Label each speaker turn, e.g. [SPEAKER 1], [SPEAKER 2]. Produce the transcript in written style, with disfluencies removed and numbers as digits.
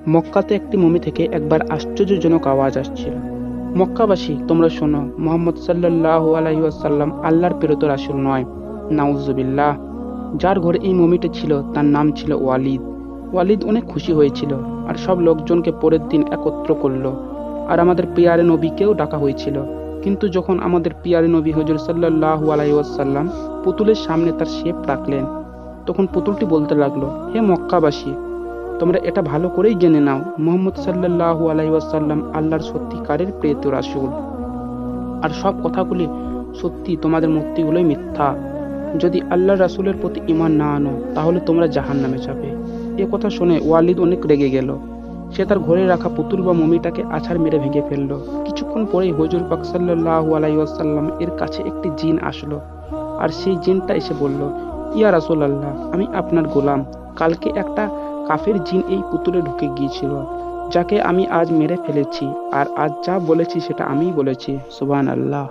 [SPEAKER 1] মক্কাতে একটি মমি থেকে একবার আশ্চর্যজনক আওয়াজ আসছিল। মক্কাবাসী, তোমরা শোনো, মুহাম্মদ সাল্লাল্লাহু আলাইহি ওয়াসাল্লাম আল্লাহর প্রেরিত রাসূল নয়। নাউজুবিল্লাহ। যার ঘরে এই মমিটি ছিল তার নাম ছিল ওয়ালিদ। ওয়ালিদ অনেক খুশি হয়েছিল আর সব লোকজনকে পরের দিন একত্র করল। আর আমাদের পিয়ারে নবীকেও ডাকা হয়েছিল। কিন্তু যখন আমাদের পিয়ারে নবী হুজুর সাল্লাল্লাহু আলাইহি ওয়াসাল্লাম পুতুলের সামনে তার শেপ রাখলেন, তখন পুতুলটি বলতে লাগলো, হে মক্কাবাসী, তোমরা এটা ভালো করেই জেনে নাও, মুহাম্মদ সাল্লাল্লাহু আলাইহি ওয়াসাল্লাম আল্লাহর সত্যিকারের প্রেরিত রাসূল। আর সব কথাগুলি সত্যি, তোমাদের মূর্তিগুলোই মিথ্যা। যদি আল্লাহর রাসূলের প্রতি ঈমান না আনো তাহলে তোমরা জাহান্নামে যাবে। এ কথা শুনে ওয়ালিদ অনেক রেগে গেল। সে তার ঘরে রাখা পুতুল বা মমিটাকে আছাড় মেরে ভেঙে ফেলল। কিছুক্ষণ পরেই হুজুর পাক সাল্লাল্লাহু আলাইহি ওয়াসাল্লাম এর কাছে একটি জিন আসলো। আর সেই জিনটা এসে বলল, ইয়া রাসূলুল্লাহ, আমি আপনার গোলাম। কালকে একটা কাফের জিন এই পুতুলে ঢুকে গিয়েছিল, যাকে আমি আজ মেরে ফেলেছি। আর আজ যা বলেছি সেটা আমিই বলেছি। সুবহানাল্লাহ।